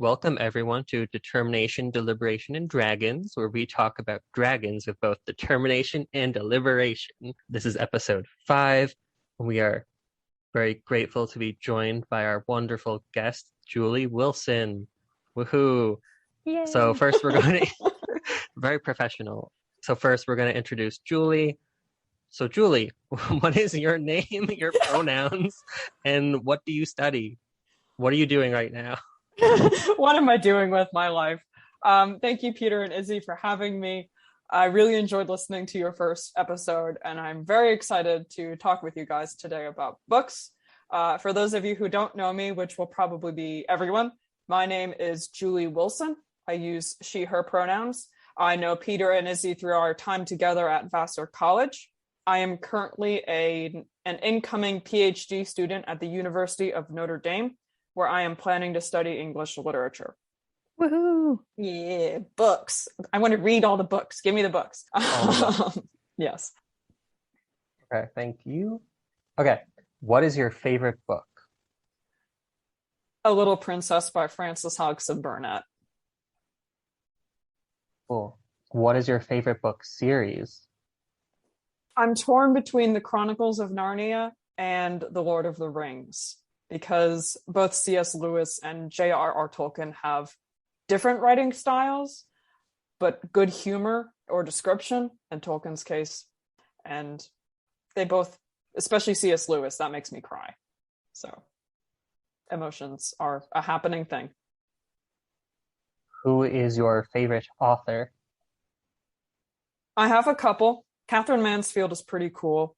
welcome everyone to Determination, Deliberation, and Dragons, where we talk about dragons with both determination and deliberation. This is episode 5, and we are very grateful to be joined by our wonderful guest, Julie Wilson. Woohoo! Yay. So first we're going to, very professional. So first we're going to introduce Julie. So Julie, what is your name, your pronouns, and what do you study? What are you doing right now? What am I doing with my life? Thank you, Peter and Izzy, for having me. I really enjoyed listening to your first episode, and I'm very excited to talk with you guys today about books. For those of you who don't know me, which will probably be everyone, my name is Julie Wilson. I use she, her pronouns. I know Peter and Izzy through our time together at Vassar College. I am currently an incoming PhD student at the University of Notre Dame, where I am planning to study English literature. Woohoo! Yeah, books. I want to read all the books. Give me the books. Yes. Okay, thank you. Okay, what is your favorite book? A Little Princess by Frances Hodgson Burnett. Cool. What is your favorite book series? I'm torn between the Chronicles of Narnia and The Lord of the Rings, because both C.S. Lewis and J.R.R. Tolkien have different writing styles, but good humor or description in Tolkien's case. And they both, especially C.S. Lewis, that makes me cry. So emotions are a happening thing. Who is your favorite author? I have a couple. Catherine Mansfield is pretty cool.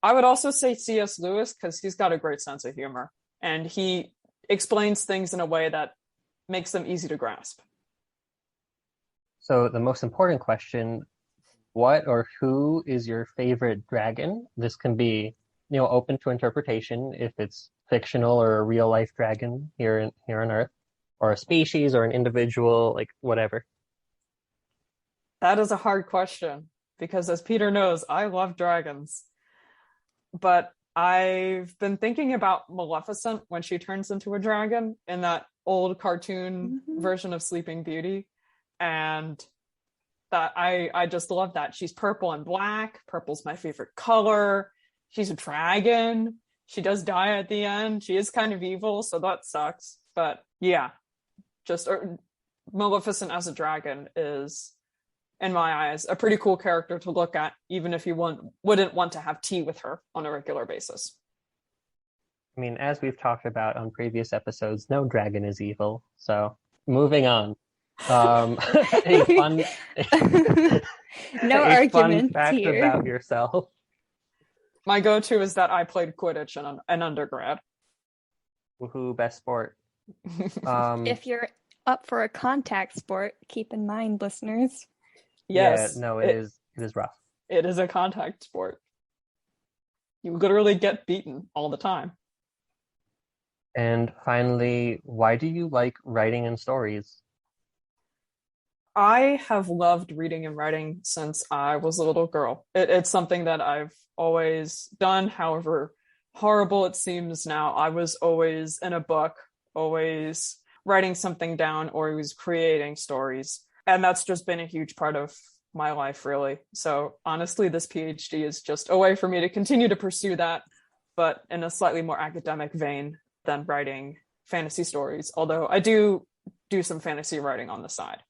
I would also say C.S. Lewis, because he's got a great sense of humor, and he explains things in a way that makes them easy to grasp. So the most important question, what or who is your favorite dragon? This can be, open to interpretation if it's fictional or a real life dragon here on Earth, or a species or an individual, like whatever. That is a hard question, because as Peter knows, I love dragons. But I've been thinking about Maleficent when she turns into a dragon in that old cartoon version of Sleeping Beauty. And that I just love that. She's purple and black. Purple's my favorite color. She's a dragon. She does die at the end. She is kind of evil, so that sucks. But yeah, Maleficent as a dragon is, in my eyes, a pretty cool character to look at, even if you wouldn't want to have tea with her on a regular basis. I mean, as we've talked about on previous episodes, no dragon is evil. So, moving on. No arguments fact here. About yourself. My go-to is that I played Quidditch in undergrad. Woohoo, best sport. If you're up for a contact sport, keep in mind, listeners. Yes. Yeah, no, it is rough. It is a contact sport. You literally get beaten all the time. And finally, why do you like writing and stories? I have loved reading and writing since I was a little girl. It's something that I've always done, however horrible it seems now. I was always in a book, always writing something down, or always creating stories. And that's just been a huge part of my life, really. So honestly, this PhD is just a way for me to continue to pursue that, but in a slightly more academic vein than writing fantasy stories. Although I do some fantasy writing on the side,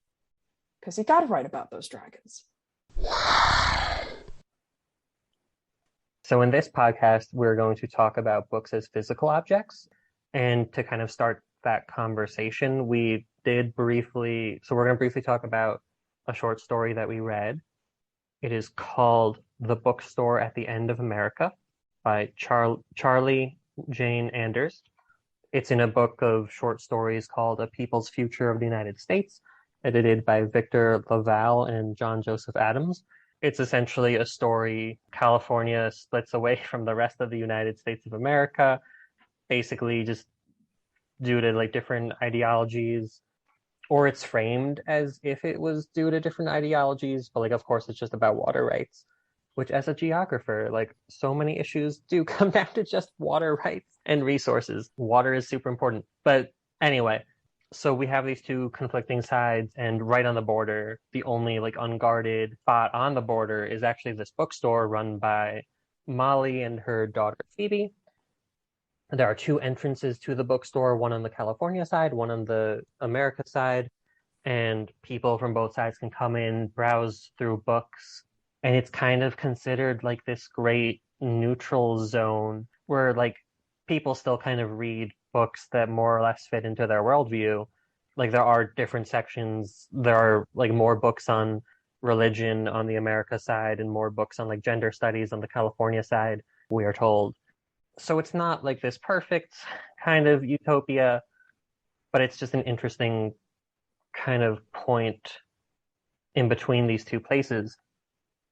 because you got to write about those dragons. So in this podcast, we're going to talk about books as physical objects. And to kind of start that conversation, we're going to briefly talk about a short story that we read. It is called The Bookstore at the End of America by Charlie Jane Anders. It's in a book of short stories called A People's Future of the United States, edited by Victor Laval and John Joseph Adams. It's essentially a story. California splits away from the rest of the United States of America, basically just due to like different ideologies, or it's framed as if it was due to different ideologies, but like of course it's just about water rights, which as a geographer, like so many issues do come down to just water rights and resources. Water is super important. But anyway, So we have these two conflicting sides, and right on the border, the only like unguarded spot on the border is actually this bookstore run by Molly and her daughter Phoebe. There are two entrances to the bookstore, one on the California side, one on the America side, and people from both sides can come in, browse through books, and it's kind of considered like this great neutral zone where like people still kind of read books that more or less fit into their worldview. Like there are different sections. There are like more books on religion on the America side and more books on like gender studies on the California side, we are told. So it's not like this perfect kind of utopia, but it's just an interesting kind of point in between these two places.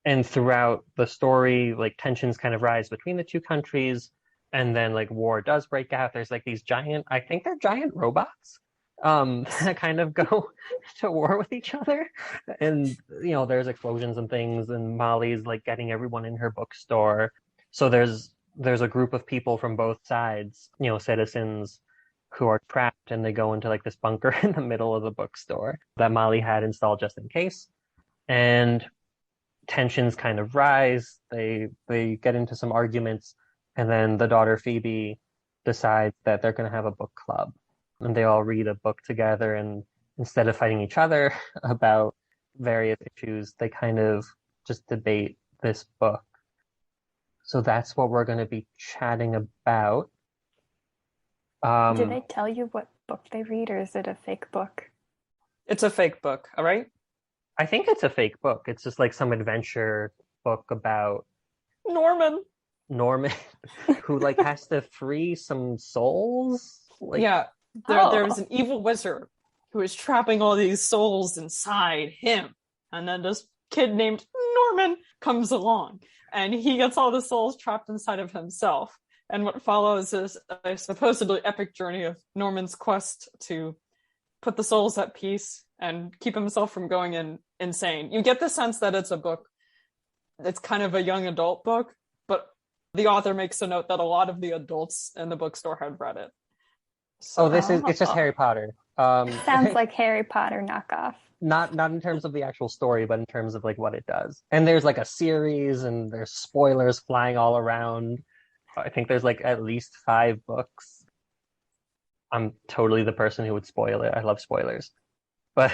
And throughout the story, like tensions kind of rise between the two countries, and then like war does break out. There's like these giant, I think they're giant robots, that kind of go to war with each other. And there's explosions and things, and Molly's like getting everyone in her bookstore. So there's a group of people from both sides, citizens who are trapped, and they go into like this bunker in the middle of the bookstore that Molly had installed just in case. And tensions kind of rise. They get into some arguments, and then the daughter Phoebe decides that they're going to have a book club, and they all read a book together. And instead of fighting each other about various issues, they kind of just debate this book. So that's what we're going to be chatting about. Did they tell you what book they read, or is it a fake book? It's a fake book, all right? I think it's a fake book. It's just like some adventure book about Norman, who like has to free some souls. Like, yeah, there's an evil wizard who is trapping all these souls inside him, and then this kid named Norman comes along, and he gets all the souls trapped inside of himself. And what follows is a supposedly epic journey of Norman's quest to put the souls at peace and keep himself from going insane. You get the sense that it's a book, it's kind of a young adult book, but the author makes a note that a lot of the adults in the bookstore had read it. So it's just Harry Potter. Sounds like Harry Potter knockoff. Not in terms of the actual story, but in terms of like what it does. And there's like a series, and there's spoilers flying all around. I think there's like at least 5 books. I'm totally the person who would spoil it. I love spoilers. But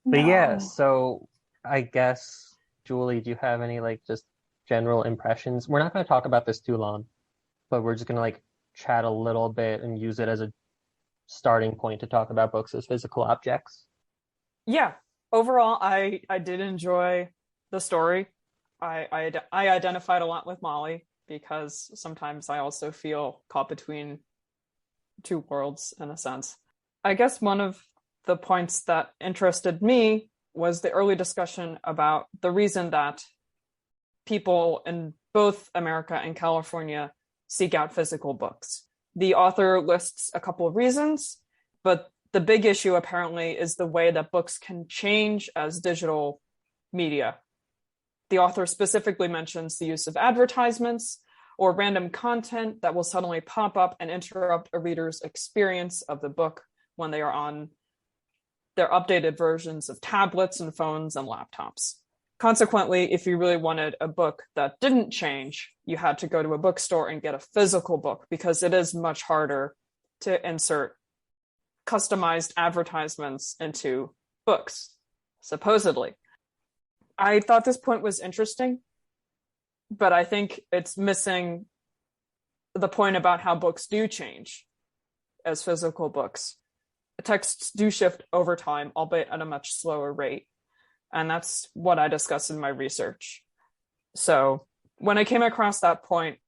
yeah, so I guess, Julie, do you have any like just general impressions? We're not going to talk about this too long, but we're just going to like chat a little bit and use it as a starting point to talk about books as physical objects. Yeah, overall, I did enjoy the story. I identified a lot with Molly, because sometimes I also feel caught between two worlds in a sense. I guess one of the points that interested me was the early discussion about the reason that people in both America and California seek out physical books. The author lists a couple of reasons, but the big issue apparently is the way that books can change as digital media. The author specifically mentions the use of advertisements or random content that will suddenly pop up and interrupt a reader's experience of the book when they are on their updated versions of tablets and phones and laptops. Consequently, if you really wanted a book that didn't change, you had to go to a bookstore and get a physical book, because it is much harder to insert customized advertisements into books, supposedly. I thought this point was interesting, but I think it's missing the point about how books do change as physical books. Texts do shift over time, albeit at a much slower rate. And that's what I discussed in my research. So when I came across that point,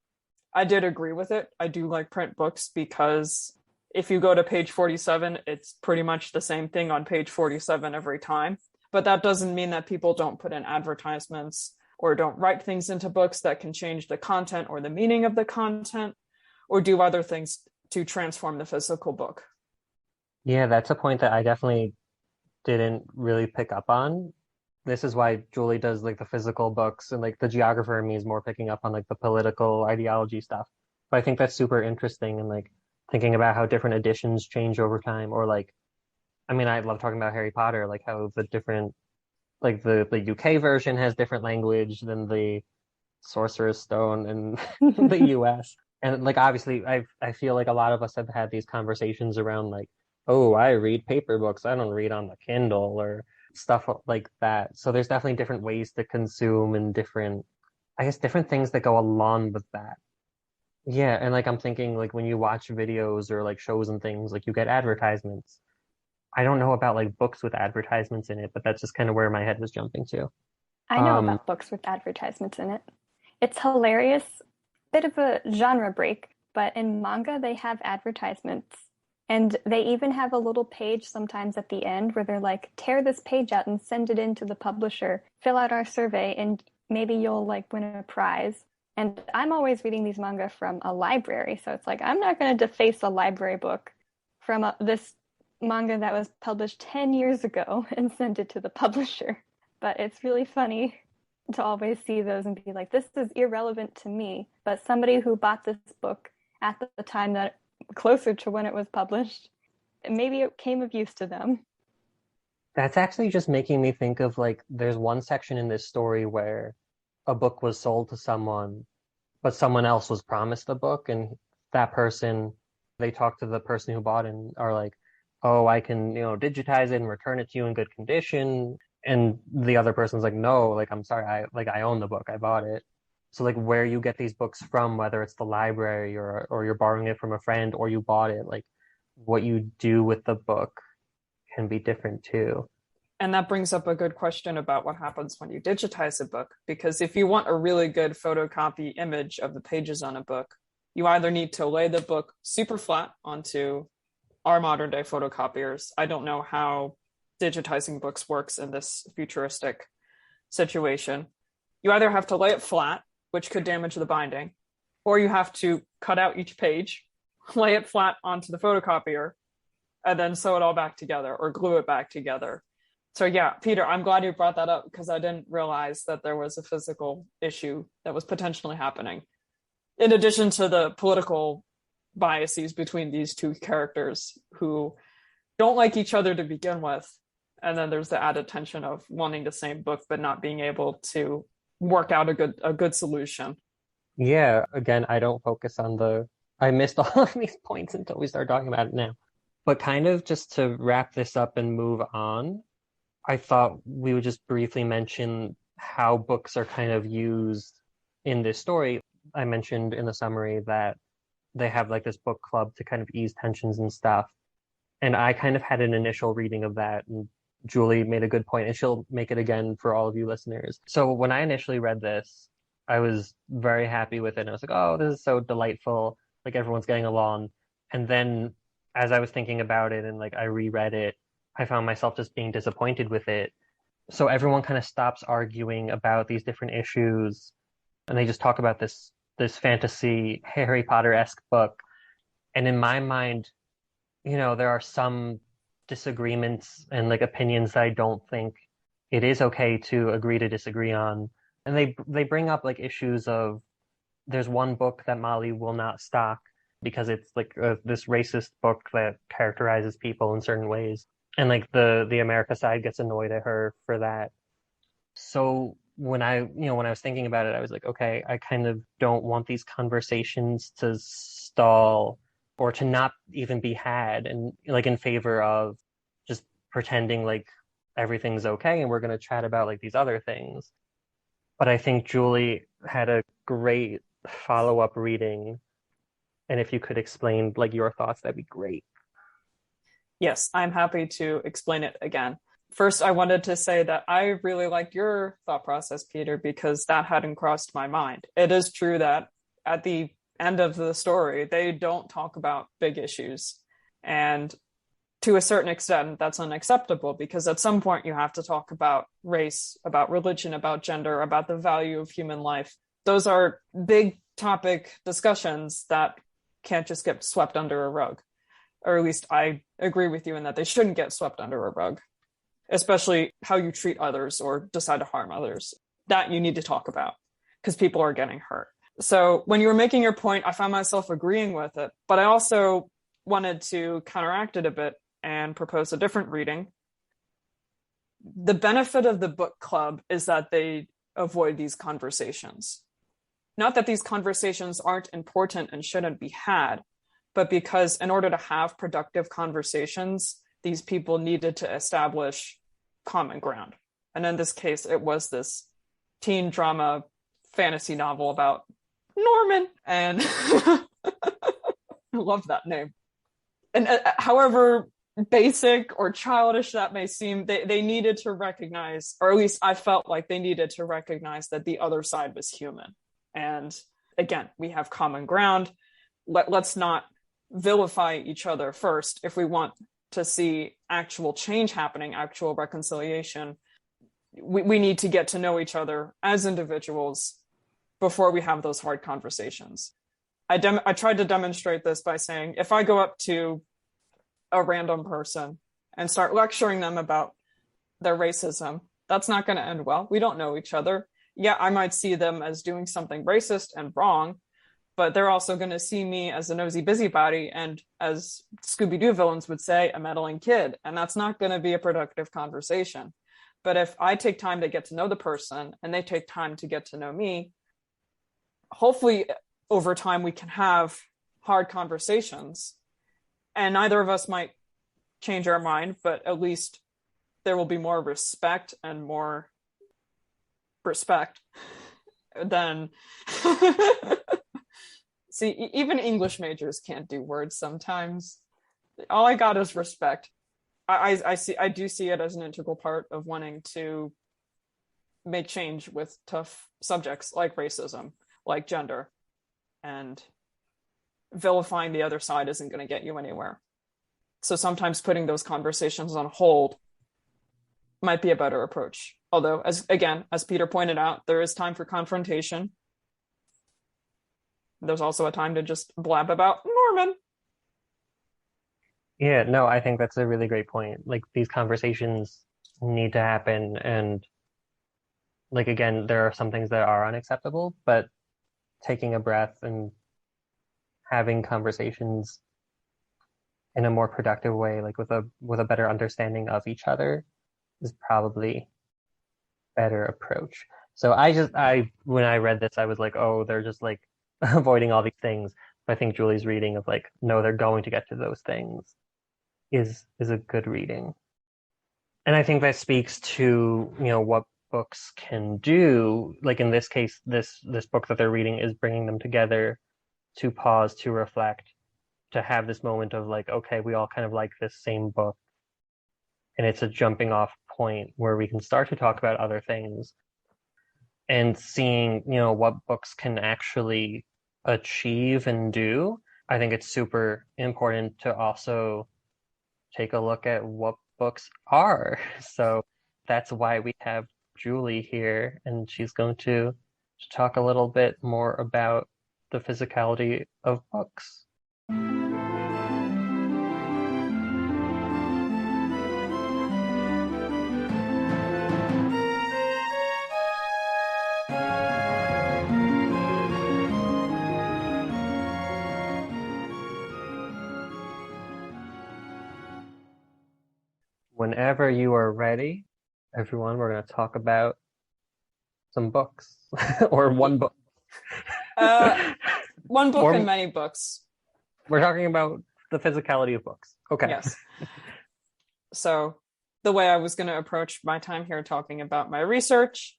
I did agree with it. I do like print books, because if you go to page 47, it's pretty much the same thing on page 47 every time. But that doesn't mean that people don't put in advertisements or don't write things into books that can change the content or the meaning of the content, or do other things to transform the physical book. Yeah, that's a point that I definitely didn't really pick up on. This is why Julie does like the physical books, and like the geographer in me is more picking up on like the political ideology stuff. But I think that's super interesting, and like thinking about how different editions change over time, or like I mean, I love talking about Harry Potter, like how the different, like the UK version has different language than the Sorcerer's Stone in the US. And like obviously I feel like a lot of us have had these conversations around like, oh, I read paper books, I don't read on the Kindle or stuff like that. So there's definitely different ways to consume and different, I guess, different things that go along with that. Yeah, and like I'm thinking like when you watch videos or like shows and things, like you get advertisements. I don't know about like books with advertisements in it, but that's just kind of where my head was jumping to. I know Um, about books with advertisements in it. It's hilarious. Bit of a genre break, but in manga they have advertisements. And they even have a little page sometimes at the end where they're like, tear this page out and send it in to the publisher, fill out our survey, and maybe you'll like win a prize. And I'm always reading these manga from a library, so it's like I'm not going to deface a library book from this manga that was published 10 years ago and send it to the publisher. But it's really funny to always see those and be like, this is irrelevant to me. But somebody who bought this book at the time that closer to when it was published, maybe it came of use to them. that's actually just making me think of like there's one section in this story where a book was sold to someone, but someone else was promised a book, and that person, they talk to the person who bought it and are like, oh, I can, digitize it and return it to you in good condition. And the other person's like, no, like I'm sorry, I own the book, I bought it. So like where you get these books from, whether it's the library or you're borrowing it from a friend or you bought it, like what you do with the book can be different too. And that brings up a good question about what happens when you digitize a book. Because if you want a really good photocopy image of the pages on a book, you either need to lay the book super flat onto our modern day photocopiers. I don't know how digitizing books works in this futuristic situation. You either have to lay it flat, which could damage the binding, or you have to cut out each page, lay it flat onto the photocopier, and then sew it all back together or glue it back together. So yeah, Peter, I'm glad you brought that up because I didn't realize that there was a physical issue that was potentially happening. In addition to the political biases between these two characters who don't like each other to begin with. And then there's the added tension of wanting the same book, but not being able to work out a good solution. Yeah, again, I don't focus on I missed all of these points until we start talking about it now. But kind of just to wrap this up and move on, I thought we would just briefly mention how books are kind of used in this story. I mentioned in the summary that they have like this book club to kind of ease tensions and stuff. And I kind of had an initial reading of that, and Julie made a good point, and she'll make it again for all of you listeners. So when I initially read this, I was very happy with it. And I was like, oh, this is so delightful. Like everyone's getting along. And then as I was thinking about it and like I reread it, I found myself just being disappointed with it. So everyone kind of stops arguing about these different issues and they just talk about this fantasy Harry Potter-esque book. And in my mind, there are some disagreements and like opinions that I don't think it is okay to agree to disagree on. And they bring up like issues of there's one book that Molly will not stock because it's like this racist book that characterizes people in certain ways. And like the America side gets annoyed at her for that. So when when I was thinking about it, I was like, okay, I kind of don't want these conversations to stall or to not even be had, and like in favor of just pretending like everything's okay and we're going to chat about like these other things. But I think Julie had a great follow-up reading, and if you could explain like your thoughts, that'd be great. Yes, I'm happy to explain it again. First, I wanted to say that I really liked your thought process, Peter, because that hadn't crossed my mind. It is true that at the end of the story, they don't talk about big issues. And to a certain extent, that's unacceptable because at some point you have to talk about race, about religion, about gender, about the value of human life. Those are big topic discussions that can't just get swept under a rug. Or at least I agree with you in that they shouldn't get swept under a rug, especially how you treat others or decide to harm others. That you need to talk about because people are getting hurt. So when you were making your point, I found myself agreeing with it, but I also wanted to counteract it a bit and propose a different reading. The benefit of the book club is that they avoid these conversations. Not that these conversations aren't important and shouldn't be had, but because in order to have productive conversations, these people needed to establish common ground. And in this case, it was this teen drama fantasy novel about Norman. And I love that name. And however basic or childish that may seem, they needed to recognize, or at least I felt like they needed to recognize that the other side was human. And again, we have common ground. Let's not vilify each other first. If we want to see actual change happening, actual reconciliation, we need to get to know each other as individuals before we have those hard conversations. I tried to demonstrate this by saying, if I go up to a random person and start lecturing them about their racism, that's not going to end well. We don't know each other. Yeah, I might see them as doing something racist and wrong, but they're also going to see me as a nosy busybody and, as Scooby-Doo villains would say, a meddling kid. And that's not going to be a productive conversation. But if I take time to get to know the person and they take time to get to know me, hopefully over time we can have hard conversations. And neither of us might change our mind, but at least there will be more respect and more respect than... See, even English majors can't do words sometimes. All I got is respect. I do see it as an integral part of wanting to make change with tough subjects like racism, like gender, and vilifying the other side isn't going to get you anywhere. So sometimes putting those conversations on hold might be a better approach. Although, as Peter pointed out, there is time for confrontation. There's also a time to just blab about Norman. Yeah, no, I think that's a really great point. Like, these conversations need to happen, and like, again, there are some things that are unacceptable, but taking a breath and having conversations in a more productive way, like with a better understanding of each other, is probably a better approach. So when I read this, I was like, oh, they're just like avoiding all these things. But I think Julie's reading of like, no, they're going to get to those things is a good reading. And I think that speaks to, what books can do. Like in this case, this book that they're reading is bringing them together to pause, to reflect, to have this moment of like, okay, we all kind of like this same book. And it's a jumping off point where we can start to talk about other things and seeing, what books can actually achieve and do. I think it's super important to also take a look at what books are. So that's why we have Julie here, and she's going to talk a little bit more about the physicality of books. Whenever you are ready, everyone, we're going to talk about some books or one book. One book and many books. We're talking about the physicality of books. Okay. Yes. So the way I was going to approach my time here talking about my research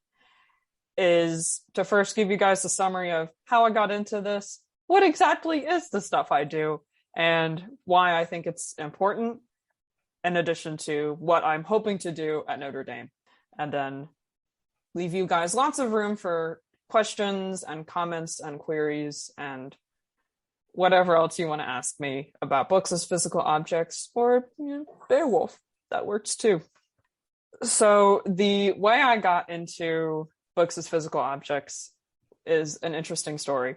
is to first give you guys a summary of how I got into this, what exactly is the stuff I do, and why I think it's important, in addition to what I'm hoping to do at Notre Dame. And then leave you guys lots of room for questions and comments and queries and whatever else you want to ask me about books as physical objects, or Beowulf. That works too. So the way I got into books as physical objects is an interesting story.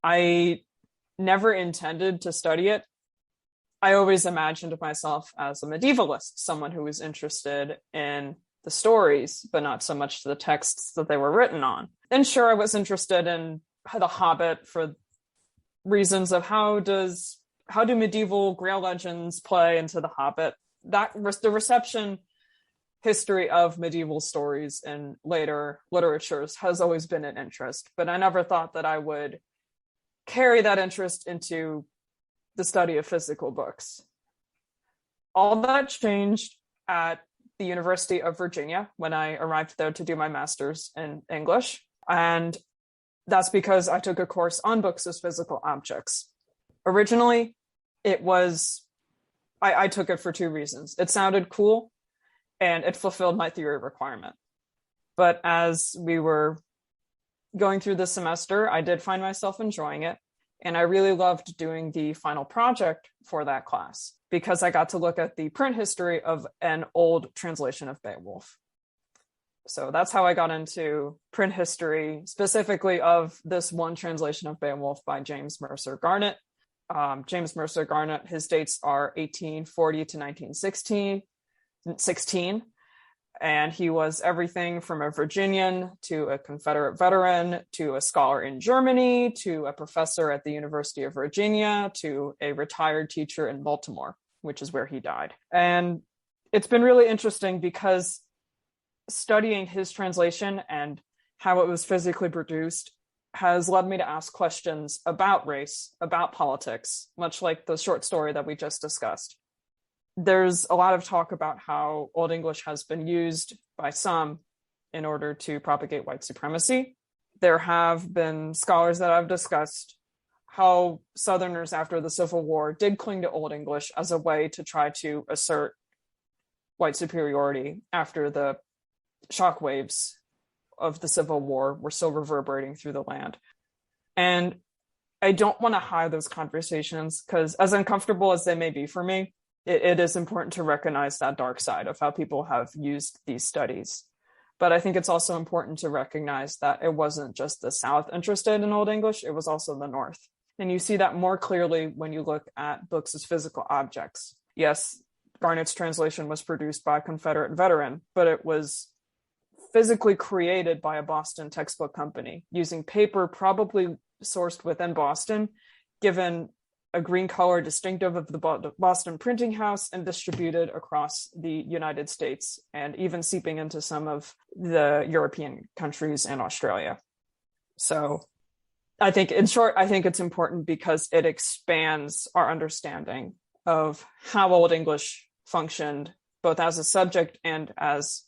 I never intended to study it. I always imagined myself as a medievalist, someone who was interested in the stories, but not so much the texts that they were written on. And sure, I was interested in The Hobbit for reasons of how does how do medieval Grail legends play into The Hobbit? The reception history of medieval stories in later literatures has always been an interest, but I never thought that I would carry that interest into the study of physical books. All that changed at the University of Virginia when I arrived there to do my master's in English. And that's because I took a course on books as physical objects. Originally, I took it for two reasons. It sounded cool and it fulfilled my theory requirement. But as we were going through the semester, I did find myself enjoying it. And I really loved doing the final project for that class because I got to look at the print history of an old translation of Beowulf. So that's how I got into print history, specifically of this one translation of Beowulf by James Mercer Garnett. James Mercer Garnett, his dates are 1840 to 1916, and he was everything from a Virginian to a Confederate veteran to a scholar in Germany to a professor at the University of Virginia to a retired teacher in Baltimore, which is where he died. And it's been really interesting because studying his translation and how it was physically produced has led me to ask questions about race, about politics, much like the short story that we just discussed. There's a lot of talk about how Old English has been used by some in order to propagate white supremacy. There have been scholars that I've discussed how Southerners after the Civil War did cling to Old English as a way to try to assert white superiority after the shockwaves of the Civil War were still reverberating through the land. And I don't want to hide those conversations because as uncomfortable as they may be for me, it is important to recognize that dark side of how people have used these studies. But I think it's also important to recognize that it wasn't just the South interested in Old English, it was also the North. And you see that more clearly when you look at books as physical objects. Yes, Garnett's translation was produced by a Confederate veteran, but it was physically created by a Boston textbook company using paper probably sourced within Boston, given a green color distinctive of the Boston printing house and distributed across the United States and even seeping into some of the European countries and Australia. So I think, in short, I think it's important because it expands our understanding of how Old English functioned, both as a subject and as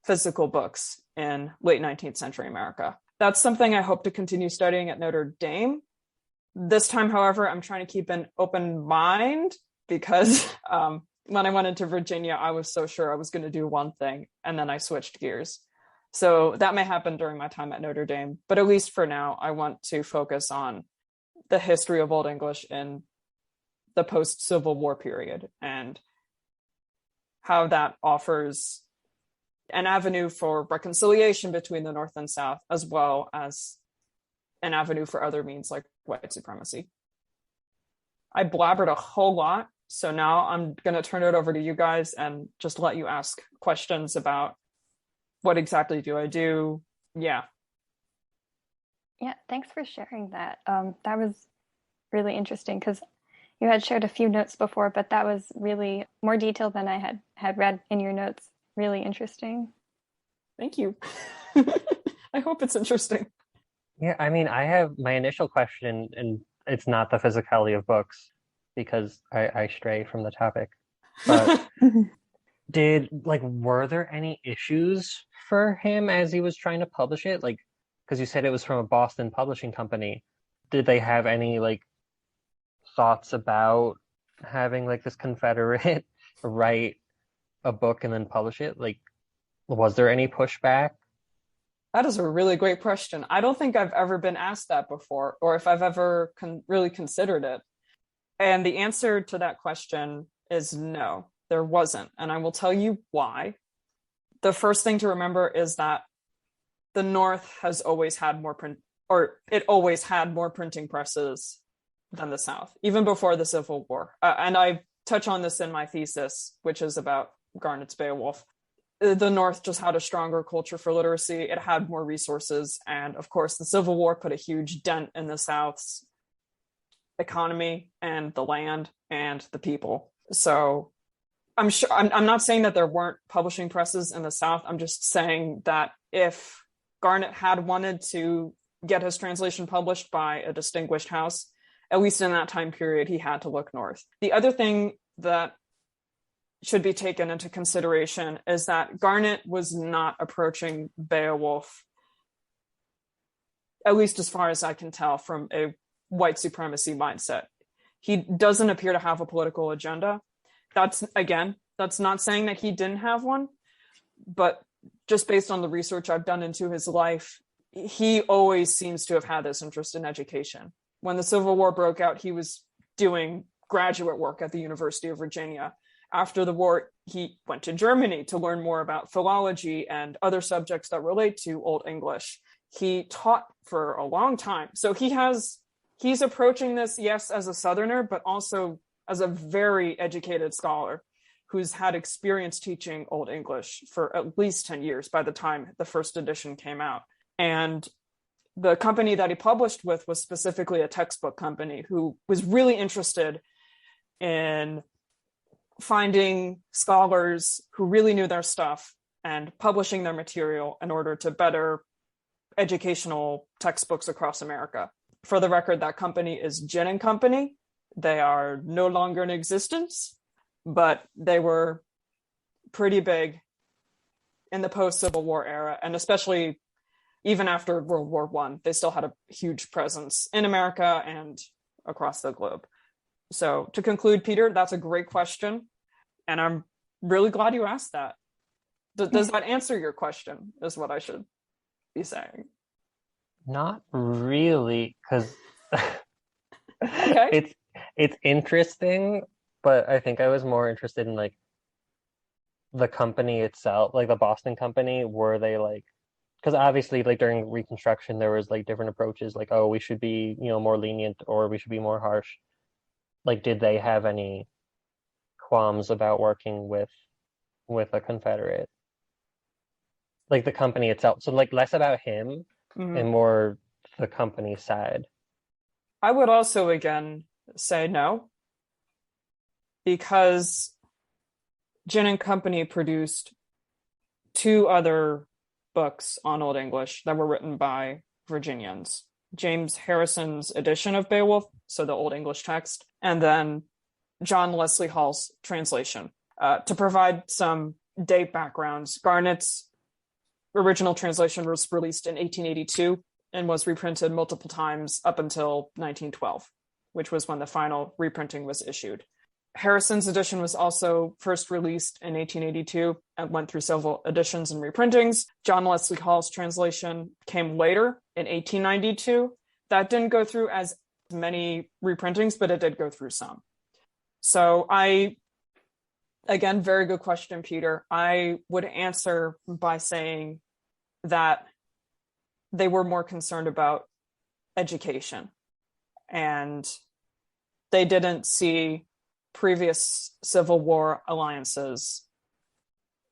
physical books in late 19th century America. That's something I hope to continue studying at Notre Dame. This time, however, I'm trying to keep an open mind because when I went into Virginia, I was so sure I was going to do one thing, and then I switched gears. So that may happen during my time at Notre Dame, but at least for now, I want to focus on the history of Old English in the post-Civil War period and how that offers an avenue for reconciliation between the North and South, as well as an avenue for other means like white supremacy. I blabbered a whole lot, so now I'm going to turn it over to you guys and just let you ask questions about what exactly do I do? Yeah, thanks for sharing that. That was really interesting because you had shared a few notes before, but that was really more detailed than I had read in your notes. Really interesting. Thank you. I hope it's interesting. Yeah, I mean, I have my initial question, and it's not the physicality of books because I stray from the topic. But were there any issues for him as he was trying to publish it? Like, because you said it was from a Boston publishing company. Did they have any thoughts about having this Confederate write a book and then publish it? Was there any pushback? That is a really great question. I don't think I've ever been asked that before, or if I've ever really considered it. And the answer to that question is no, there wasn't. And I will tell you why. The first thing to remember is that the North has always had it always had more printing presses than the South, even before the Civil War. And I touch on this in my thesis, which is about Garnett's Beowulf. The North just had a stronger culture for literacy. It had more resources. And of course, the Civil War put a huge dent in the South's economy and the land and the people. So I'm sure I'm not saying that there weren't publishing presses in the South. I'm just saying that if Garnet had wanted to get his translation published by a distinguished house, at least in that time period, he had to look north. The other thing that should be taken into consideration is that Garnet was not approaching Beowulf, at least as far as I can tell, from a white supremacy mindset. He doesn't appear to have a political agenda. That's not saying that he didn't have one, but just based on the research I've done into his life, he always seems to have had this interest in education. When the Civil War broke out, he was doing graduate work at the University of Virginia. After the war, he went to Germany to learn more about philology and other subjects that relate to Old English. He taught for a long time. So he's approaching this, yes, as a Southerner, but also as a very educated scholar who's had experience teaching Old English for at least 10 years by the time the first edition came out. And the company that he published with was specifically a textbook company who was really interested in finding scholars who really knew their stuff and publishing their material in order to better educational textbooks across America. For the record, that company is Gin and Company. They are no longer in existence, but they were pretty big in the post-Civil War era, and especially even after World War I, they still had a huge presence in America and across the globe. So to conclude, Peter, that's a great question, and I'm really glad you asked that. Does that answer your question, is what I should be saying? Not really, because okay. It's interesting, but I think I was more interested in like the company itself, like the Boston company. Were they like, because obviously like during Reconstruction there was like different approaches, like, oh, we should be, more lenient or we should be more harsh. Like, did they have any qualms about working with a Confederate? Like the company itself. So like less about him and more the company side. I would also again say no, because Gin and Company produced 2 other books on Old English that were written by Virginians. James Harrison's edition of Beowulf, so the Old English text, and then John Leslie Hall's translation. To provide some date backgrounds, Garnet's original translation was released in 1882 and was reprinted multiple times up until 1912, which was when the final reprinting was issued. Harrison's edition was also first released in 1882 and went through several editions and reprintings. John Leslie Hall's translation came later in 1892. That didn't go through as many reprintings, but it did go through some. So again, very good question, Peter. I would answer by saying that they were more concerned about education, and they didn't see previous Civil War alliances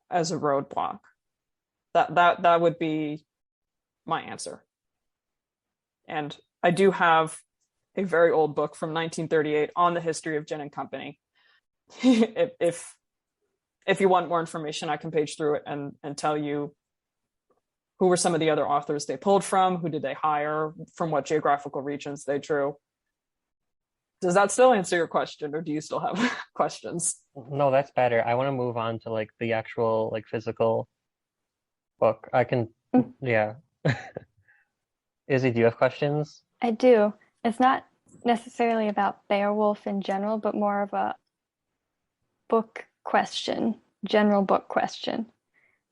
as a roadblock. That would be my answer. And I do have a very old book from 1938 on the history of Gin and Company. if you want more information, I can page through it and tell you who were some of the other authors they pulled from, who did they hire, from what geographical regions they drew. Does that still answer your question, or do you still have questions? No, that's better. I want to move on to like the actual like physical book. I can, yeah. Izzy, do you have questions? I do. It's not necessarily about Beowulf in general, but more of a book question, general book question.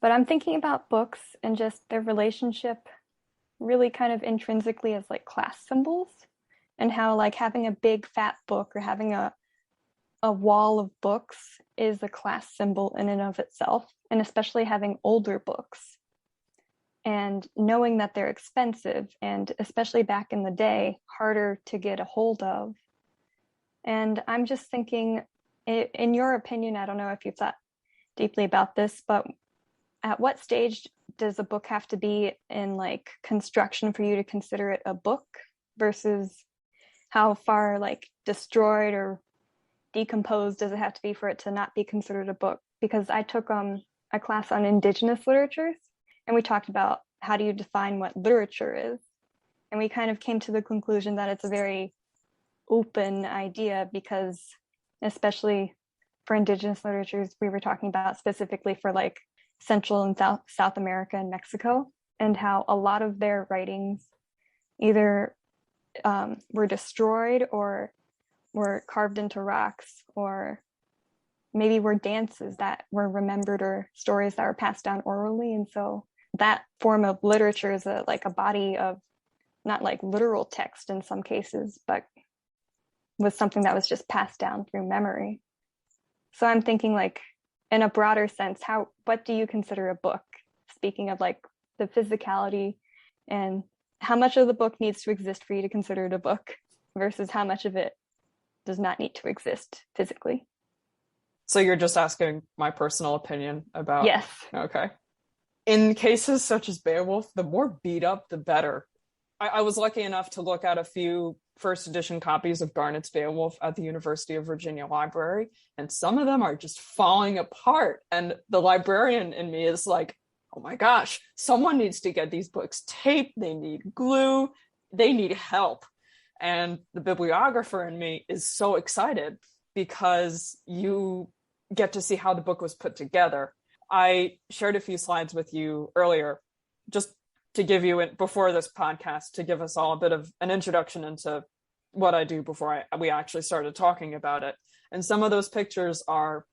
But I'm thinking about books and just their relationship really kind of intrinsically as like class symbols, and how like having a big fat book or having a wall of books is a class symbol in and of itself, and especially having older books and knowing that they're expensive and especially back in the day harder to get a hold of. And I'm just thinking, in your opinion, I don't know if you've thought deeply about this, but at what stage does a book have to be in like construction for you to consider it a book versus how far like destroyed or decomposed does it have to be for it to not be considered a book? Because I took a class on indigenous literatures, and we talked about how do you define what literature is, and we kind of came to the conclusion that it's a very open idea, because especially for indigenous literatures, we were talking about specifically for like Central and South America and Mexico, and how a lot of their writings either were destroyed or were carved into rocks, or maybe were dances that were remembered or stories that were passed down orally. And so that form of literature is a body of not like literal text in some cases, but was something that was just passed down through memory. So I'm thinking like in a broader sense, what do you consider a book? Speaking of like the physicality, and how much of the book needs to exist for you to consider it a book versus how much of it does not need to exist physically. So you're just asking my personal opinion about... Yes. Okay. In cases such as Beowulf, the more beat up, the better. I was lucky enough to look at a few first edition copies of Garnett's Beowulf at the University of Virginia Library, and some of them are just falling apart. And the librarian in me is like, oh my gosh, someone needs to get these books taped. They need glue. They need help. And the bibliographer in me is so excited because you get to see how the book was put together. I shared a few slides with you earlier, just to give you, before this podcast, to give us all a bit of an introduction into what I do before we actually started talking about it. And some of those pictures are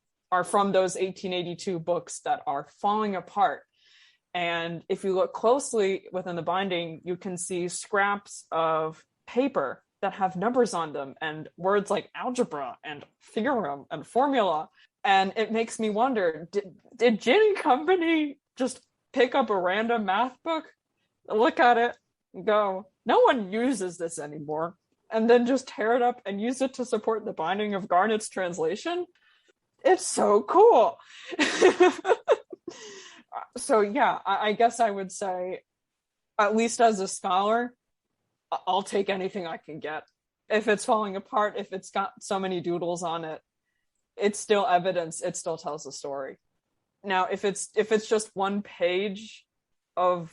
from those 1882 books that are falling apart. And if you look closely within the binding, you can see scraps of paper that have numbers on them and words like algebra and theorem and formula. And it makes me wonder, did Gin Company just pick up a random math book, look at it, and go, no one uses this anymore, and then just tear it up and use it to support the binding of Garnett's translation? It's so cool. So yeah, I guess I would say, at least as a scholar, I'll take anything I can get. If it's falling apart, if it's got so many doodles on it, it's still evidence. It still tells a story. Now, if it's just one page of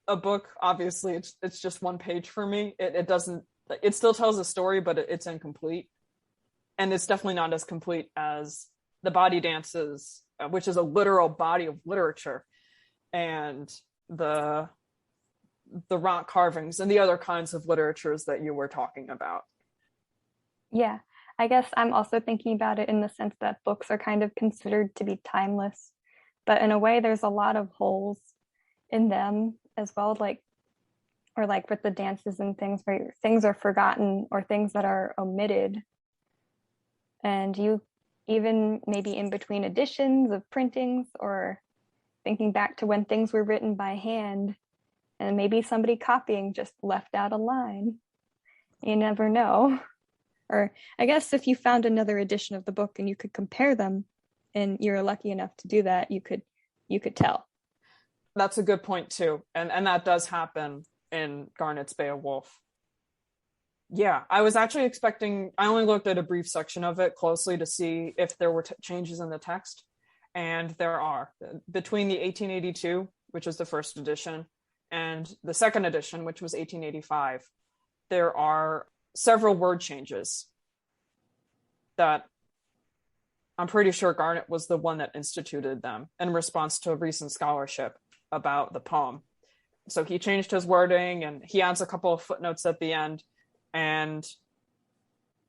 a book, obviously it's just one page for me. It still tells a story, but it's incomplete. And it's definitely not as complete as the body dances, which is a literal body of literature, and the rock carvings and the other kinds of literatures that you were talking about. Yeah, I guess I'm also thinking about it in the sense that books are kind of considered to be timeless, but in a way there's a lot of holes in them as well, or like with the dances and things where things are forgotten or things that are omitted. And you even maybe in between editions of printings, or thinking back to when things were written by hand, and maybe somebody copying just left out a line. You never know. Or I guess if you found another edition of the book and you could compare them, and you're lucky enough to do that, you could tell. That's a good point too. And that does happen in Garnett's Beowulf. Yeah, I was actually expecting, I only looked at a brief section of it closely to see if there were changes in the text. And there are. Between the 1882, which was the first edition, and the second edition, which was 1885, there are several word changes that I'm pretty sure Garnett was the one that instituted them in response to recent scholarship about the poem. So he changed his wording, and he adds a couple of footnotes at the end. And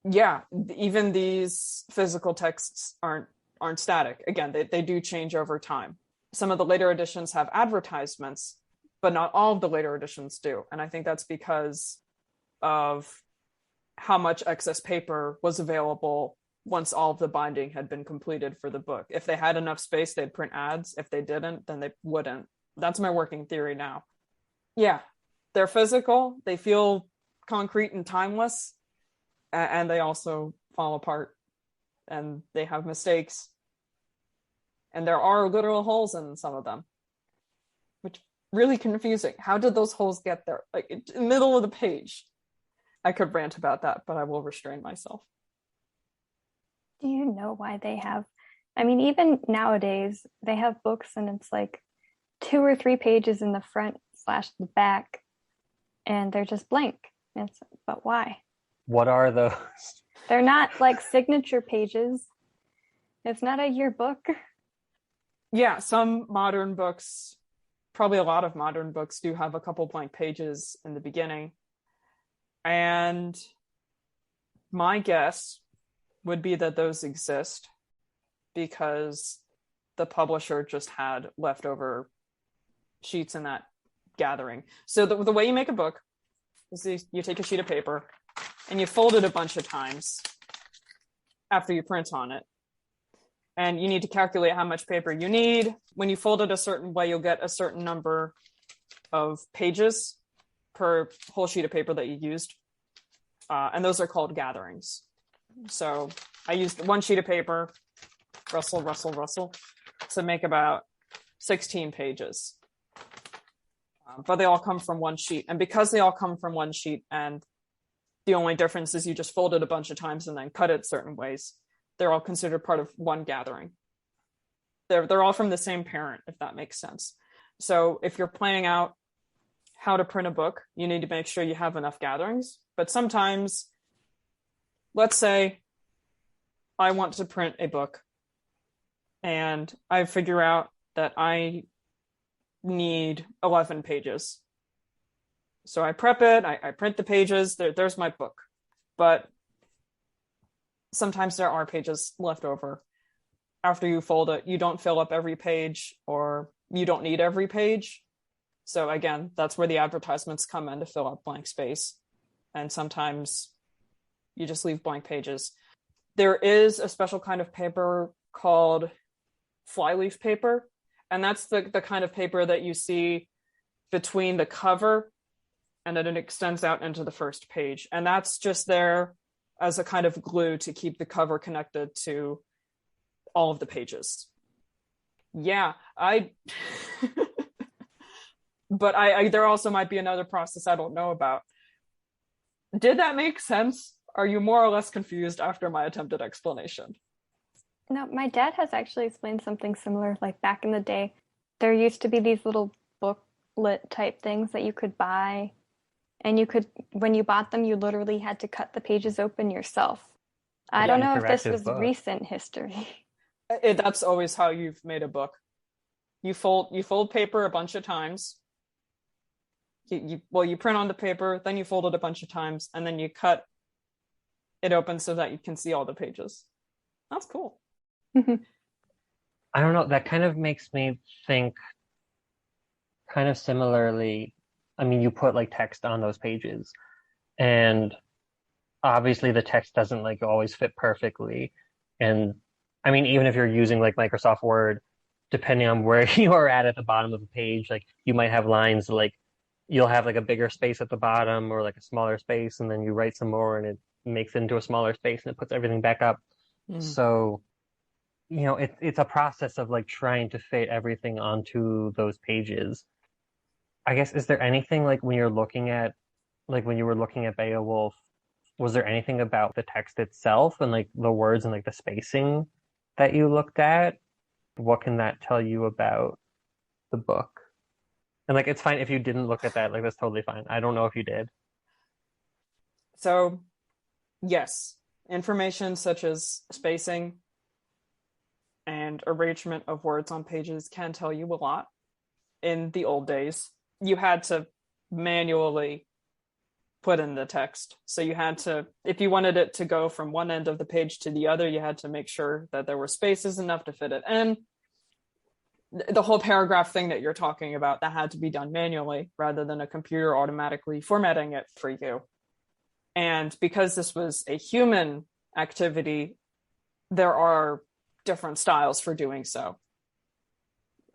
yeah, even these physical texts aren't static. Again, they do change over time. Some of the later editions have advertisements, but not all of the later editions do. And I think that's because of how much excess paper was available once all of the binding had been completed for the book. If they had enough space, they'd print ads. If they didn't, then they wouldn't. That's my working theory now. Yeah, they're physical. They feel concrete and timeless, and they also fall apart, and they have mistakes. And there are literal holes in some of them, which really confusing. How did those holes get there? Like in the middle of the page. I could rant about that, but I will restrain myself. Do you know why they have? I mean, even nowadays, they have books and it's like 2 or 3 pages in the front / the back, and they're just blank. But why? What are those? They're not like signature pages. It's not a yearbook. Yeah, some modern books, probably a lot of modern books, do have a couple blank pages in the beginning. And my guess would be that those exist because the publisher just had leftover sheets in that gathering. So the way you make a book is you take a sheet of paper and you fold it a bunch of times after you print on it. And you need to calculate how much paper you need. When you fold it a certain way, you'll get a certain number of pages per whole sheet of paper that you used. And those are called gatherings. So I used one sheet of paper, rustle, to make about 16 pages. But they all come from one sheet. And because they all come from one sheet, and the only difference is you just fold it a bunch of times and then cut it certain ways, they're all considered part of one gathering. They're all from the same parent, if that makes sense. So if you're planning out how to print a book, you need to make sure you have enough gatherings. But sometimes, let's say I want to print a book and I figure out that I need 11 pages. So I prep it, I print the pages, there's my book. But sometimes there are pages left over. After you fold it, you don't fill up every page, or you don't need every page. So again, that's where the advertisements come in to fill up blank space. And sometimes you just leave blank pages. There is a special kind of paper called flyleaf paper. And that's the kind of paper that you see between the cover and then it extends out into the first page. And that's just there as a kind of glue to keep the cover connected to all of the pages. Yeah, but there also might be another process I don't know about. Did that make sense? Are you more or less confused after my attempted explanation? No, my dad has actually explained something similar. Like back in the day, there used to be these little booklet type things that you could buy. And you could, when you bought them, you literally had to cut the pages open yourself. I don't know if this was recent history. That's always how you've made a book. You fold paper a bunch of times. You print on the paper, then you fold it a bunch of times, and then you cut it open so that you can see all the pages. That's cool. I don't know. That kind of makes me think kind of similarly. I mean, you put like text on those pages, and obviously the text doesn't like always fit perfectly. And I mean, even if you're using like Microsoft Word, depending on where you are at the bottom of the page, like you might have lines like you'll have like a bigger space at the bottom or like a smaller space, and then you write some more and it makes it into a smaller space and it puts everything back up. So, you know, it's a process of like trying to fit everything onto those pages. I guess, is there anything like when you were looking at Beowulf, was there anything about the text itself and like the words and like the spacing that you looked at? What can that tell you about the book? And like, it's fine if you didn't look at that, like that's totally fine. I don't know if you did. So, yes, information such as spacing and arrangement of words on pages can tell you a lot. In the old days, you had to manually put in the text. So you had to, if you wanted it to go from one end of the page to the other, you had to make sure that there were spaces enough to fit it in. The whole paragraph thing that you're talking about, that had to be done manually rather than a computer automatically formatting it for you. And because this was a human activity, there are different styles for doing so.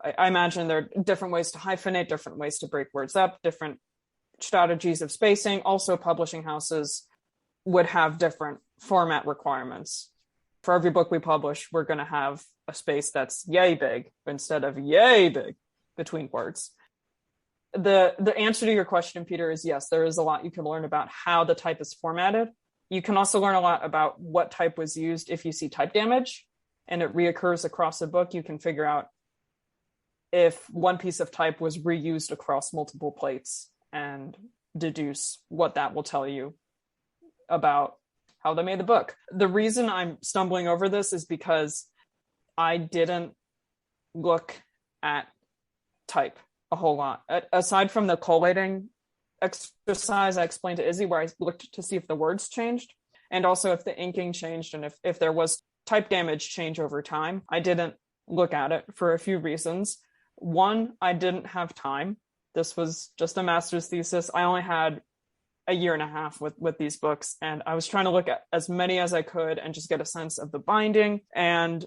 I imagine there are different ways to hyphenate, different ways to break words up, different strategies of spacing. Also, publishing houses would have different format requirements. For every book we publish, we're going to have a space that's yay big instead of yay big between words. The answer to your question, Peter, is yes, there is a lot you can learn about how the type is formatted. You can also learn a lot about what type was used. If you see type damage and it reoccurs across a book, you can figure out if one piece of type was reused across multiple plates and deduce what that will tell you about how they made the book. The reason I'm stumbling over this is because I didn't look at type a whole lot. Aside from the collating exercise I explained to Izzy, where I looked to see if the words changed, and also if the inking changed, and if there was type damage change over time, I didn't look at it for a few reasons. One, I didn't have time. This was just a master's thesis. I only had a year and a half with these books, and I was trying to look at as many as I could and just get a sense of the binding, and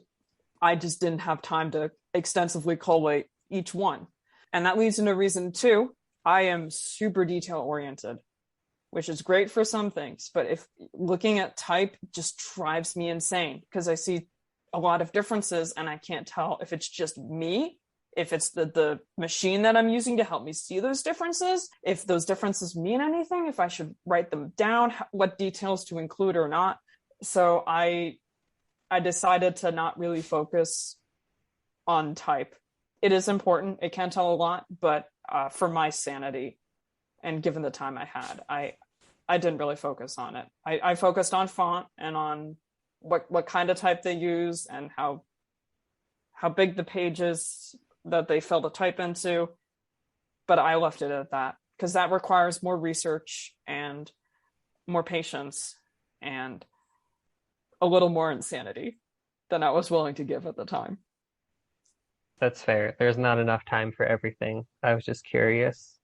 I just didn't have time to extensively collate each one. And that leads into reason two. I am super detail oriented, which is great for some things, but if looking at type just drives me insane because I see a lot of differences and I can't tell if it's just me, if it's the machine that I'm using to help me see those differences, if those differences mean anything, if I should write them down, what details to include or not. So I decided to not really focus on type. It is important. It can tell a lot, but for my sanity and given the time I had, I didn't really focus on it. I focused on font and on what kind of type they use and how big the pages that they fill the type into. But I left it at that because that requires more research and more patience and a little more insanity than I was willing to give at the time. That's fair. There's not enough time for everything. I was just curious.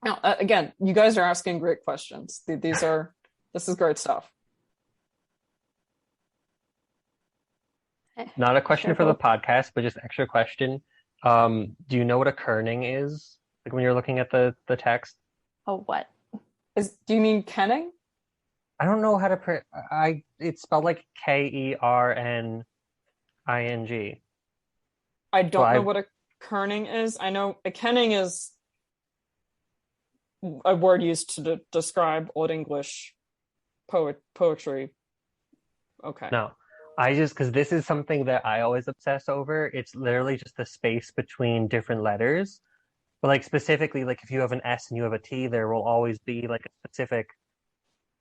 Now, again, you guys are asking great questions. This is great stuff. Not a question for the podcast, but just extra question. Do you know what a kerning is? Like when you're looking at the text? Oh, what? Do you mean kenning? I don't know how to it's spelled like Kerning. I don't know what a kerning is. I know a kenning is a word used to describe Old English poetry. Okay. No, because this is something that I always obsess over. It's literally just the space between different letters. But like specifically, like if you have an S and you have a T, there will always be like a specific,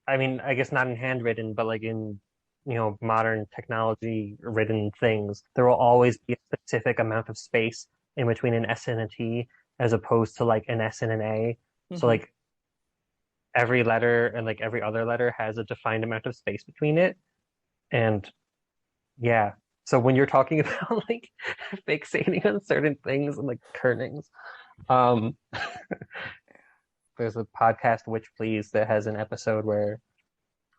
I mean, I guess not in handwritten, but like in, modern technology written things, there will always be a specific amount of space in between an S and a T as opposed to like an S and an A. Mm-hmm. So like every letter and like every other letter has a defined amount of space between it. And yeah, so when you're talking about like fixating on certain things and like kernings, there's a podcast, Which Please, that has an episode where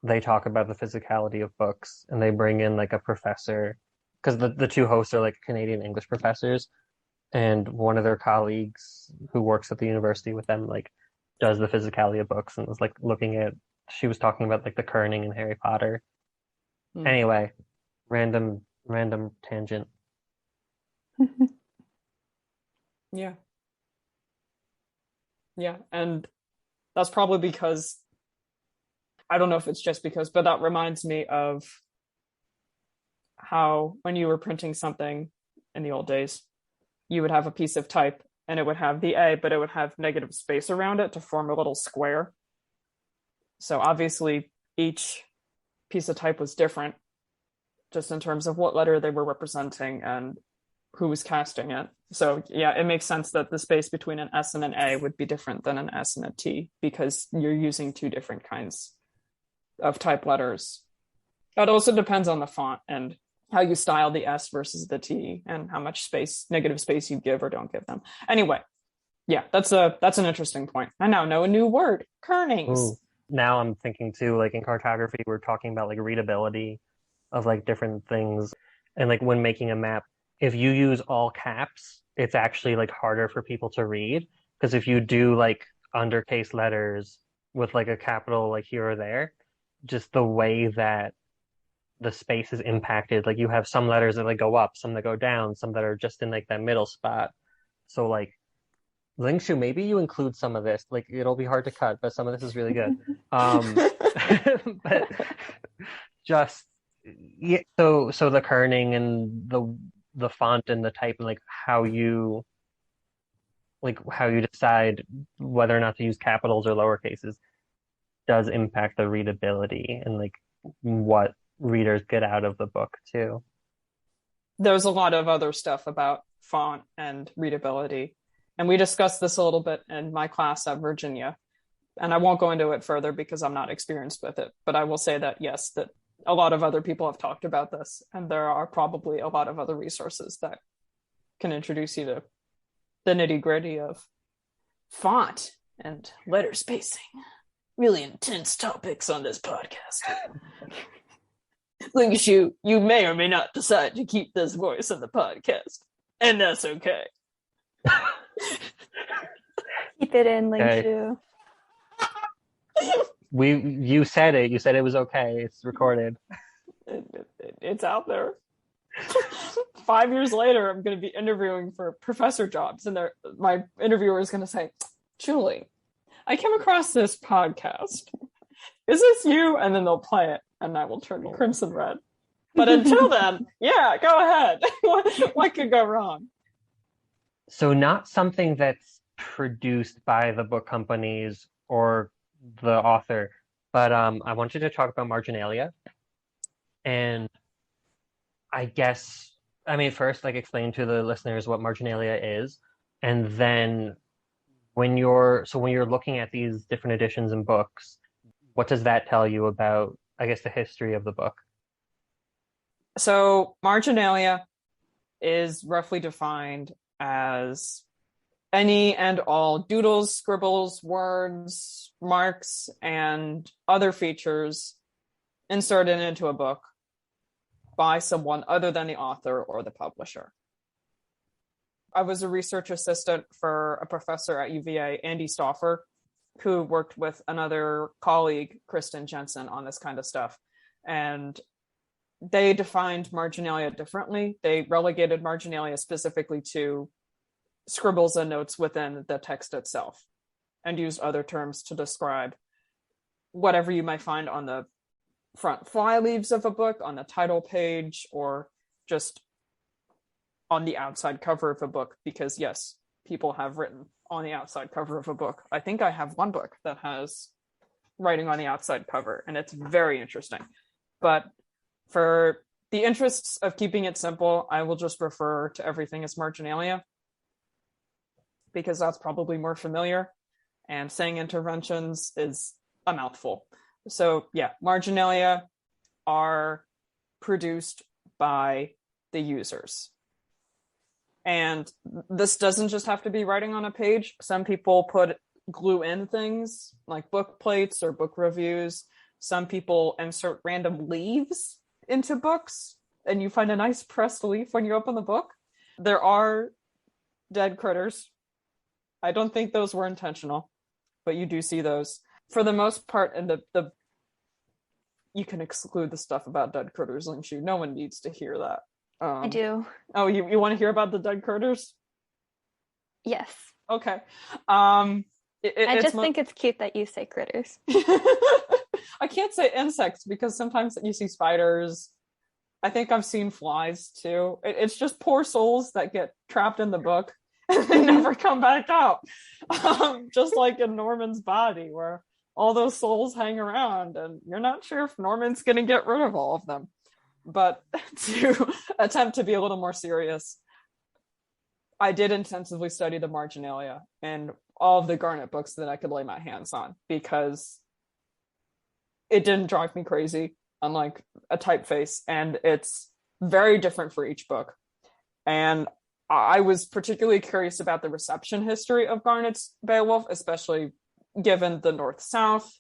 they talk about the physicality of books and they bring in like a professor because the two hosts are like Canadian English professors, and one of their colleagues who works at the university with them like does the physicality of books and was like she was talking about like the kerning in Harry Potter. Anyway, random tangent. Yeah, and that's probably because I don't know if it's just because, but that reminds me of how when you were printing something in the old days, you would have a piece of type and it would have the A, but it would have negative space around it to form a little square. So obviously each piece of type was different just in terms of what letter they were representing and who was casting it. So yeah, it makes sense that the space between an S and an A would be different than an S and a T because you're using two different kinds of type letters. It also depends on the font and how you style the S versus the T and how much negative space you give or don't give them. Anyway, yeah, that's an interesting point. I now know a new word, kernings. Ooh. Now I'm thinking too, like in cartography, we're talking about like readability of like different things. And like when making a map, if you use all caps, it's actually like harder for people to read. Because if you do like undercase letters with like a capital like here or there, just the way that the space is impacted, like you have some letters that like go up, some that go down, some that are just in like that middle spot. So like Lingshu, maybe you include some of this. Like, it'll be hard to cut, but some of this is really good. But just yeah. So the kerning and the font and the type and how you decide whether or not to use capitals or lower cases does impact the readability and like what readers get out of the book too. There's a lot of other stuff about font and readability. And we discussed this a little bit in my class at Virginia. And I won't go into it further because I'm not experienced with it. But I will say that, yes, that a lot of other people have talked about this. And there are probably a lot of other resources that can introduce you to the nitty-gritty of font and letter spacing. Really intense topics on this podcast. Lingshu, you may or may not decide to keep this voice in the podcast. And that's okay. Keep it in, Lingshu. You said it. You said it was okay. It's recorded. It's out there. 5 years later, I'm going to be interviewing for professor jobs, and my interviewer is going to say, "Julie, I came across this podcast. Is this you?" And then they'll play it, and I will turn crimson red. But until then, yeah, go ahead. What could go wrong? So not something that's produced by the book companies or the author, but I wanted to talk about marginalia. And I guess, first, like, explain to the listeners what marginalia is, and then when you're looking at these different editions and books, what does that tell you about, I guess, the history of the book? So marginalia is roughly defined as any and all doodles, scribbles, words, marks, and other features inserted into a book by someone other than the author or the publisher. I was a research assistant for a professor at UVA, Andy Stauffer, who worked with another colleague, Kristen Jensen, on this kind of stuff. And they defined marginalia differently. They relegated marginalia specifically to scribbles and notes within the text itself, and used other terms to describe whatever you might find on the front flyleaves of a book, on the title page, or just on the outside cover of a book. Because yes, people have written on the outside cover of a book. I think I have one book that has writing on the outside cover, and it's very interesting. But for the interests of keeping it simple, I will just refer to everything as marginalia, because that's probably more familiar, and saying interventions is a mouthful. So yeah, marginalia are produced by the users. And this doesn't just have to be writing on a page. Some people glue in things like book plates or book reviews. Some people insert random leaves into books, and you find a nice pressed leaf when you open the book. There are dead critters. I don't think those were intentional, but you do see those. For the most part, and the you can exclude the stuff about dead critters, Lingshu. No one needs to hear that. I do. Oh, you want to hear about the dead critters? Yes. Okay. I just think it's cute that you say critters. I can't say insects because sometimes you see spiders. I think I've seen flies too. It's just poor souls that get trapped in the book and they never come back out. Just like in Norman's body, where all those souls hang around and you're not sure if Norman's going to get rid of all of them. But to attempt to be a little more serious, I did intensively study the marginalia and all of the Garnet books that I could lay my hands on, because it didn't drive me crazy, unlike a typeface, and it's very different for each book. And I was particularly curious about the reception history of Garnet's Beowulf, especially given the North-South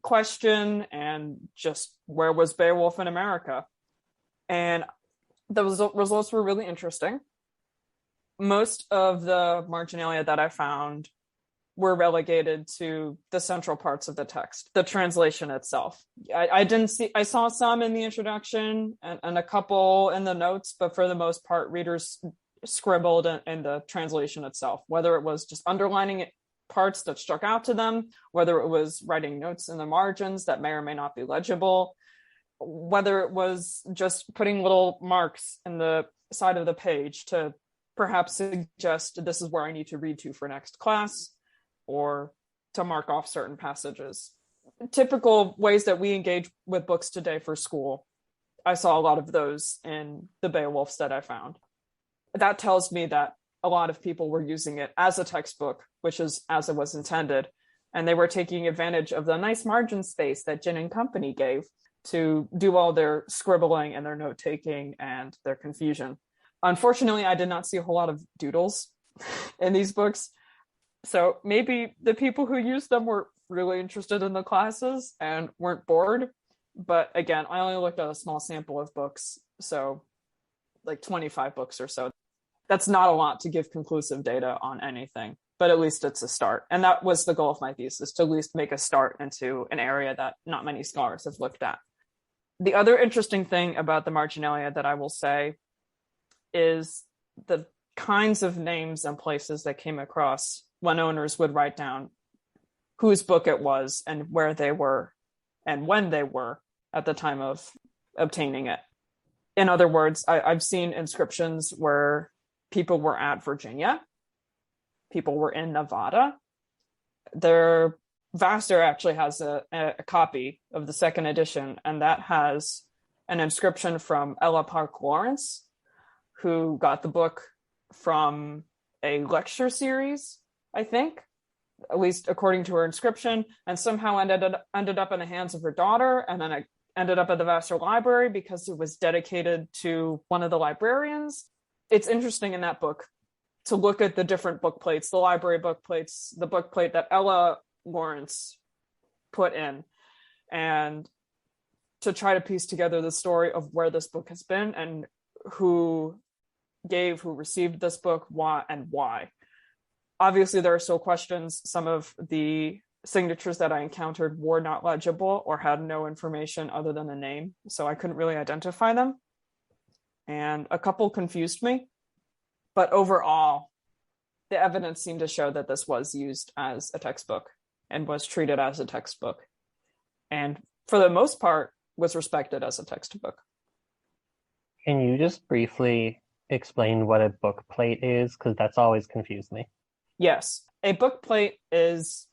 question and just where was Beowulf in America. And the results were really interesting. Most of the marginalia that I found were relegated to the central parts of the text, the translation itself. I saw some in the introduction and a couple in the notes, but for the most part, readers scribbled in the translation itself, whether it was just underlining parts that struck out to them, whether it was writing notes in the margins that may or may not be legible, whether it was just putting little marks in the side of the page to perhaps suggest this is where I need to read to for next class, or to mark off certain passages. Typical ways that we engage with books today for school. I saw a lot of those in the Beowulfs that I found. That tells me that a lot of people were using it as a textbook, which is as it was intended. And they were taking advantage of the nice margin space that Gin and Company gave to do all their scribbling and their note-taking and their confusion. Unfortunately, I did not see a whole lot of doodles in these books. So maybe the people who used them were really interested in the classes and weren't bored. But again, I only looked at a small sample of books, so like 25 books or so. That's not a lot to give conclusive data on anything, but at least it's a start. And that was the goal of my thesis, to at least make a start into an area that not many scholars have looked at. The other interesting thing about the marginalia that I will say is the kinds of names and places that came across when owners would write down whose book it was and where they were and when they were at the time of obtaining it. In other words, I've seen inscriptions where people were at Virginia, people were in Nevada. Vassar actually has a copy of the second edition, and that has an inscription from Ella Park Lawrence, who got the book from a lecture series, I think, at least according to her inscription, and somehow ended up in the hands of her daughter, and then it ended up at the Vassar Library because it was dedicated to one of the librarians. It's interesting in that book to look at the different book plates, the library book plates, the book plate that Ella Lawrence put in, and to try to piece together the story of where this book has been and who received this book, why. Obviously, there are still questions. Some of the signatures that I encountered were not legible or had no information other than a name, so I couldn't really identify them. And a couple confused me. But overall, the evidence seemed to show that this was used as a textbook and was treated as a textbook. And for the most part, was respected as a textbook. Can you just briefly explain what a book plate is? Because that's always confused me. Yes. A book plate is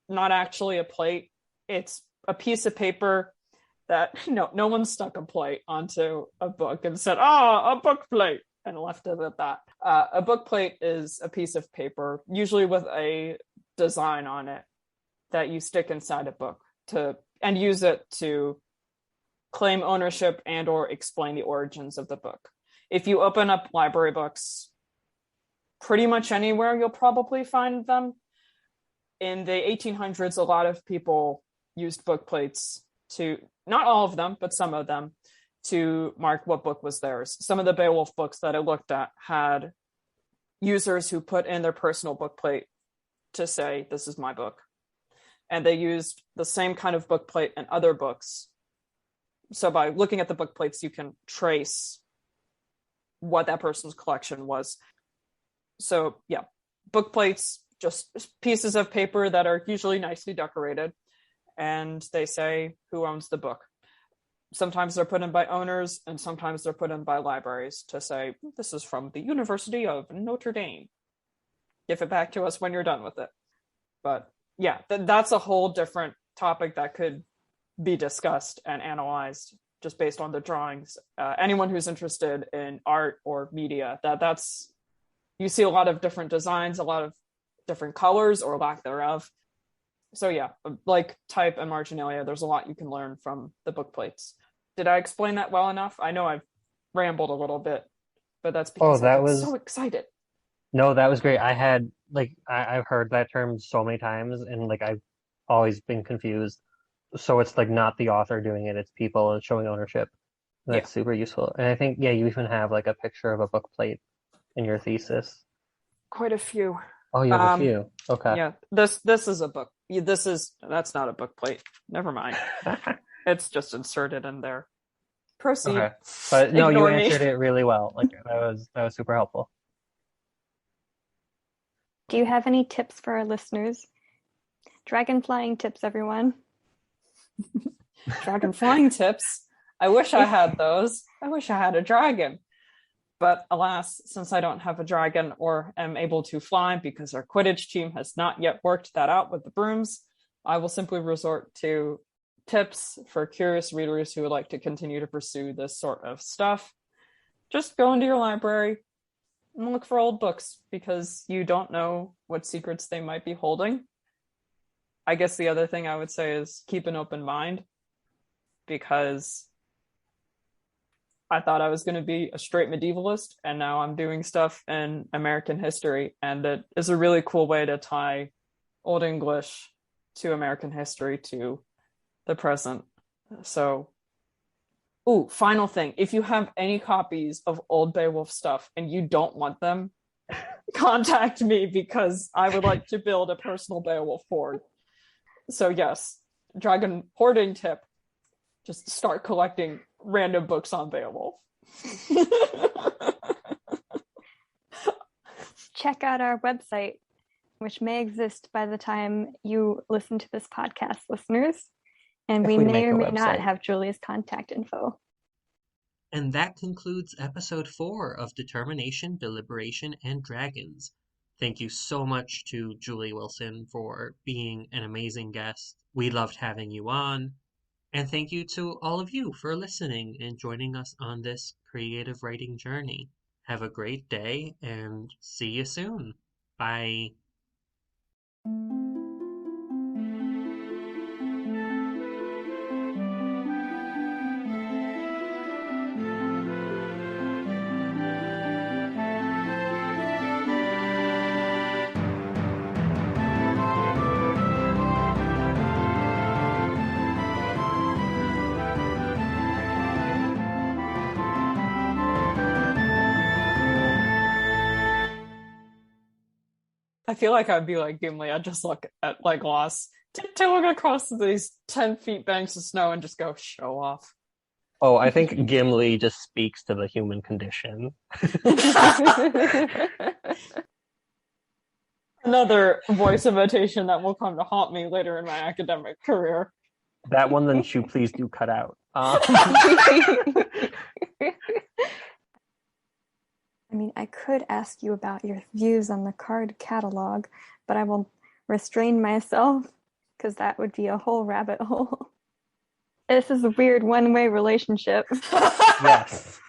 not actually a plate. It's a piece of paper that no one stuck a plate onto a book and said, a book plate, and left it at that. A book plate is a piece of paper, usually with a design on it, that you stick inside a book and use it to claim ownership and or explain the origins of the book. If you open up library books, pretty much anywhere you'll probably find them. In the 1800s, a lot of people used book plates to, not all of them, but some of them, to mark what book was theirs. Some of the Beowulf books that I looked at had users who put in their personal book plate to say, this is my book. And they used the same kind of book plate in other books. So by looking at the book plates, you can trace what that person's collection was. So yeah, book plates, just pieces of paper that are usually nicely decorated, and they say who owns the book. Sometimes they're put in by owners, and sometimes they're put in by libraries to say, this is from the University of Notre Dame. Give it back to us when you're done with it. But yeah, that's a whole different topic that could be discussed and analyzed just based on the drawings. Anyone who's interested in art or media, that's you see a lot of different designs, a lot of different colors or lack thereof. So yeah, like type and marginalia, there's a lot you can learn from the book plates. Did I explain that well enough? I know I've rambled a little bit, but that's because I get so excited. No, that was great. I've heard that term so many times, and I've always been confused. So it's not the author doing it, it's people and showing ownership. That's super useful. And I think, you even have a picture of a book plate in your thesis. Quite a few. Oh, you have a few. Okay. Yeah, this is a book. That's not a book plate. Never mind. It's just inserted in there. Proceed. Okay. But no, you answered it really well. That was super helpful. Do you have any tips for our listeners? Dragon flying tips, everyone. Dragon flying tips? I wish I had those. I wish I had a dragon. But alas, since I don't have a dragon or am able to fly because our Quidditch team has not yet worked that out with the brooms, I will simply resort to tips for curious readers who would like to continue to pursue this sort of stuff. Just go into your library and look for old books because you don't know what secrets they might be holding. I guess the other thing I would say is keep an open mind, because I thought I was going to be a straight medievalist, and now I'm doing stuff in American history, and it is a really cool way to tie Old English to American history to the present. So, final thing. If you have any copies of Old Beowulf stuff and you don't want them, contact me because I would like to build a personal Beowulf hoard. So yes, dragon hoarding tip. Just start collecting random books on Beowulf. Check out our website, which may exist by the time you listen to this podcast, listeners. And we may or may not have Julie's contact info. And that concludes episode 4 of Determination, Deliberation, and Dragons. Thank you so much to Julie Wilson for being an amazing guest. We loved having you on. And thank you to all of you for listening and joining us on this creative writing journey. Have a great day and see you soon. Bye. I feel like I'd be like Gimli. I'd just look at Legolas, tiptoeing across these 10 feet banks of snow and just go, show off. Oh, I think Gimli just speaks to the human condition. Another voice imitation that will come to haunt me later in my academic career. That one, then you please do cut out. I mean, I could ask you about your views on the card catalog, but I will restrain myself because that would be a whole rabbit hole. This is a weird one-way relationship. Yes.